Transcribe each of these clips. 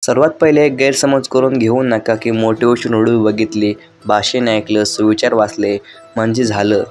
सर्वात पहिले एक गैरसमज करून घेऊ नका की मोटिवेशन व्हिडिओ बघितले, भाषण ऐकलं, सुविचार वाचले म्हणजे झालं.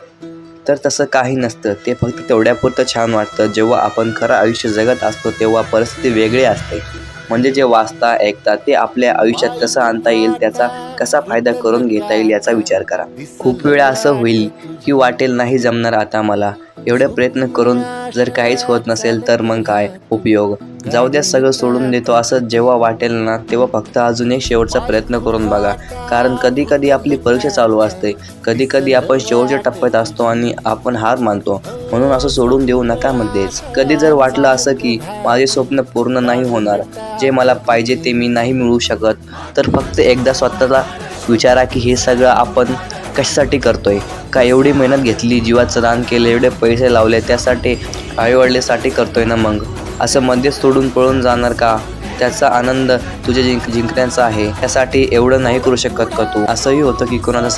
तर तसं काही नसतं. ते फक्त तेवढ्यापुरतं छान वाटतं. जेव्हा आपण खरं आयुष्य जगत असतो तेव्हा परिस्थिती वेगळी असते. म्हणजे जे वाचता ऐकता ते आपल्या आयुष्यात कसं आणता येईल, त्याचा कसा फायदा करून घेता येईल याचा विचार करा. खूप वेळा असं होईल की वाटेल नाही जमणार आता मला, एवढे प्रयत्न करून जर काहीच होत नसेल तर मग काय उपयोग, जाऊ द्या सगळं सोडून देतो असं जेव्हा वाटेल ना तेव्हा फक्त अजून एक शेवटचा प्रयत्न करून बघा. कारण कधी कधी आपली परीक्षा चालू असते, कधी कधी आपण शेवटच्या टप्प्यात असतो आणि आपण हार मानतो. म्हणून असं सोडून देऊ नका मध्येच. कधी जर वाटलं असं की माझे स्वप्न पूर्ण नाही होणार, जे मला पाहिजे ते मी नाही मिळवू शकत, तर फक्त एकदा स्वतःला विचारा की हे सगळं आपण कशासाठी करतोय. का एवढी मेहनत घेतली, जीवाचं दान केलं, एवढे पैसे लावले त्यासाठी, आईवडिलांसाठी करतोय ना, मग असं मध्येच सोडून पळून जाणार का? त्याचा आनंद तुझ्या जिंकण्याचा आहे, त्यासाठी एवढं नाही करू शकत का तू? असंही होतं की कोणी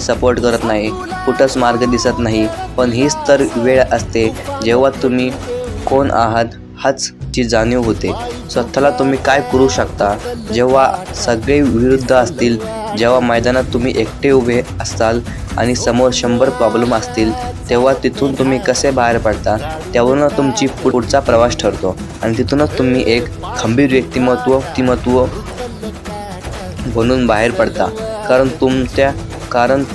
सपोर्ट करत नाही, कुठंच मार्ग दिसत नाही. पण हीच तर वेळ असते जेव्हा तुम्ही कोण आहात ची जाणीव होते. स्वतःला तुम्ही काय करू शकता जेव्हा सगळे विरुद्ध असतील, जेव्हा मैदानात तुम्ही एकटे उभे असाल आणि समोर 100 प्रॉब्लेम असतील, तेव्हा तिथून तुम्ही कसे बाहेर पडता त्यावरून तुमची पुढचा प्रवास ठरतो. आणि तिथूनच तुम्ही एक खंबीर व्यक्तिमत्व बनून बाहेर पडता. कारण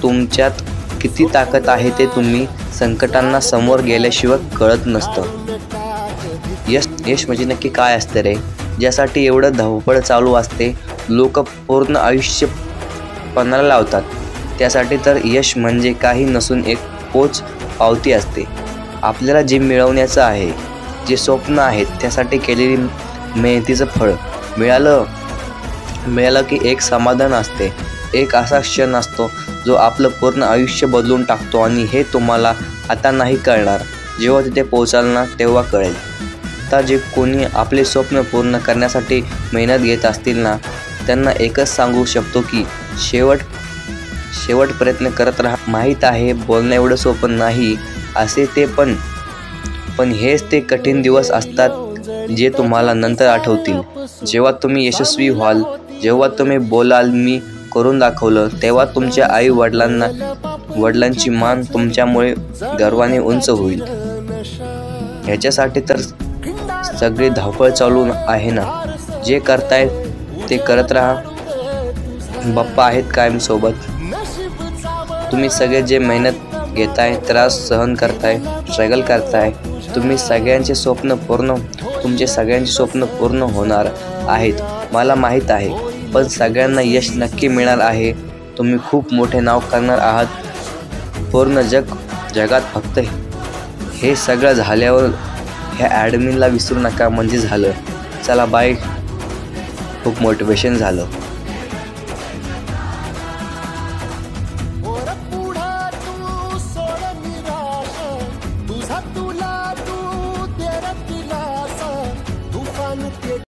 तुमच्यात किती ताकद आहे ते तुम्ही संकटांना समोर गेल्याशिवाय कळत नसतं. यश म्हणजे नक्की काय असतं रे, ज्यासाठी एवढं धावपळ चालू असते, लोक पूर्ण आयुष्य पणाला लावतात. त्यासाठी तर यश म्हणजे काही नसून एक पोच पावती असते. आपल्याला जे मिळवण्याचं आहे, जे स्वप्न आहेत, त्यासाठी केलेली मेहनतीचं फळ मिळालं की एक समाधान असते. एक असा क्षण असतो जो आपलं पूर्ण आयुष्य बदलून टाकतो. आणि हे तुम्हाला आता नाही कळणार, जेव्हा तिथे पोचाल ना तेव्हा कळेल. आता जे कोणी आपले स्वप्न पूर्ण करण्यासाठी मेहनत घेत असतील ना, त्यांना एकच सांगू शकतो की शेवट प्रयत्न करत राहा. माहीत आहे बोलणं एवढं सोपं नाही असे ते, पण हेच ते कठीण दिवस असतात जे तुम्हाला नंतर आठवतील. जेव्हा तुम्ही यशस्वी व्हाल, जेव्हा तुम्ही बोलाल मी करून दाखवलं, तेव्हा तुमच्या आई वडिलांची मान तुमच्यामुळे गर्वाने उंच होईल. ह्याच्यासाठी तर सगळी धावपळ चालू आहे ना. जे करताय ते करत राहा. बाप्पा आहेत कायम सोबत. तुम्ही सगळे जे मेहनत घेताय, त्रास सहन करताय, स्ट्रगल करताय, तुमचे सगळ्यांचे स्वप्न पूर्ण होणार आहेत, मला माहीत आहे. पण सगळ्यांना यश नक्की मिळणार आहे. तुम्ही खूप मोठे नाव करणार आहात पूर्ण जगात. फक्त हे सगळं झाल्यावर ह्या ॲडमिनला विसरू नका म्हणजे झालं. चला बाय. खूप मोटिवेशन झालं.